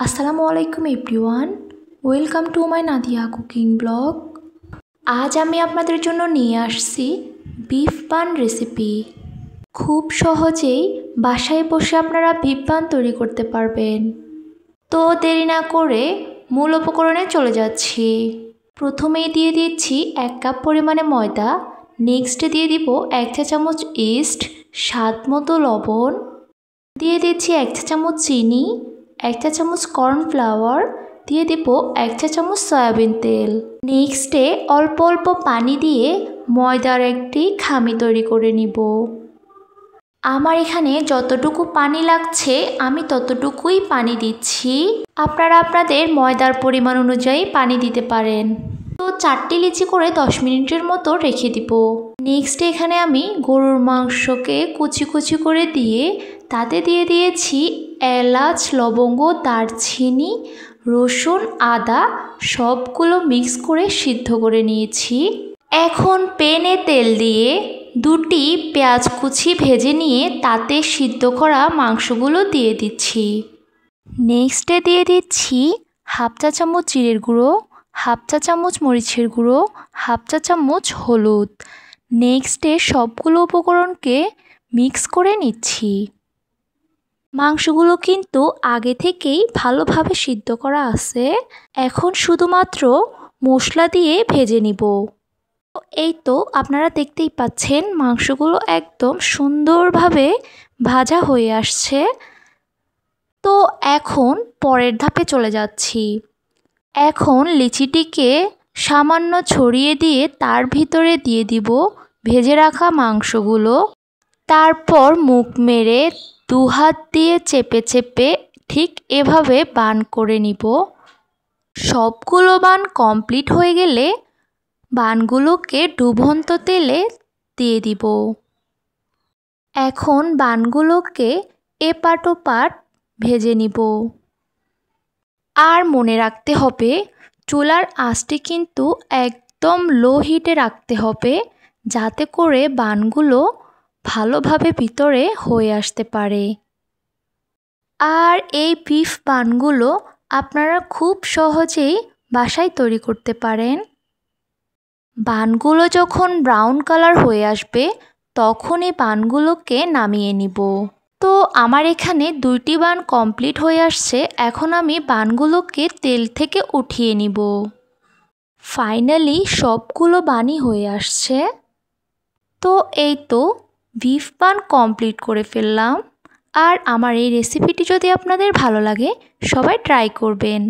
আসসালামু আলাইকুম everyone, welcome to my Nadia cooking blog. আজ আমি আপনাদের জন্য নিয়ে আসছি বিফ বান রেসিপি। খুব সহজেই বাসায় বসে আপনারা বিফ বান তৈরি করতে পারবেন। তো দেরি না করে মূল উপকরণে চলে যাচ্ছি। প্রথমেই দিয়ে দিচ্ছি 1 কাপ পরিমাণে ময়দা, নেক্সটে দিয়ে দিব 1 চা চামচ ইস্ট, স্বাদ মতো লবণ, দিয়ে দিচ্ছি 1 চা চামচ চিনি, 1 চা চামচ কর্নফ্লাওয়ার, দিয়ে দিব 1 চা চামচ সয়াবিন তেল। নেক্সটে অল্প অল্প পানি দিয়ে ময়দার একটি খামি তৈরি করে নিব। আমার এখানে যতটুকু পানি লাগছে আমি ততটুকুই পানি দিচ্ছি। আপনারা আপনাদের ময়দার পরিমাণ অনুযায়ী পানি দিতে পারেন। তো 4টি লিচি করে 10 মিনিটের মতো রেখে দিব। নেক্সট এখানে আমি গরুর মাংসকে কুচি কুচি করে দিয়ে তাতে দিয়ে দিয়েছি এলাচ, লবঙ্গ, দারচিনি, রসুন, আদা সবগুলো মিক্স করে সিদ্ধ করে নিয়েছি। এখন প্যানে তেল দিয়ে 2টি পেঁয়াজ কুচি ভেজে নিয়ে তাতে সিদ্ধ করা মাংসগুলো দিয়ে দিচ্ছি। নেক্সটে দিয়ে দিচ্ছি 1/2 চা চামচ জিরের গুঁড়ো, 1/2 চা চামচ মরিচের গুঁড়ো, 1/2 চা চামচ হলুদ। নেক্সটে সবগুলো উপকরণকে মিক্স করে নিচ্ছি। মাংসগুলো কিন্তু আগে থেকেই ভালোভাবে সিদ্ধ করা আছে, এখন শুধুমাত্র মশলা দিয়ে ভেজে নিব। এই তো আপনারা দেখতেই পাচ্ছেন মাংসগুলো একদম সুন্দরভাবে ভাজা হয়ে আসছে। তো এখন পরের ধাপে চলে যাচ্ছি। এখন লিচিটিকে সামান্য ছড়িয়ে দিয়ে তার ভিতরে দিয়ে দিব ভেজে রাখা মাংসগুলো। তারপর মুখ মেরে 2 হাত দিয়ে চেপে চেপে ঠিক এভাবে বান করে নিব। সবগুলো বান কমপ্লিট হয়ে গেলে বানগুলোকে ডুবন্ত তেলে দিয়ে দিব। এখন বানগুলোকে এপাট ওপাট ভেজে নিব। আর মনে রাখতে হবে চুলার আঁচটি কিন্তু একদম লো হিটে রাখতে হবে, যাতে করে বানগুলো ভালোভাবে ভিতরে হয়ে আসতে পারে। আর এই বিফ বানগুলো আপনারা খুব সহজেই বাসায় তৈরি করতে পারেন। বানগুলো যখন ব্রাউন কালার হয়ে আসবে তখনই বানগুলোকে নামিয়ে নিব। তো আমার এখানে 2টি বান কমপ্লিট হয়ে আসছে। এখন আমি বানগুলোকে তেল থেকে উঠিয়ে নিব। ফাইনালি সবগুলো বানই হয়ে আসছে। তো এই তো বিফ বান কমপ্লিট করে ফেললাম। আর আমার এই রেসিপিটি যদি আপনাদের ভালো লাগে সবাই ট্রাই করবেন।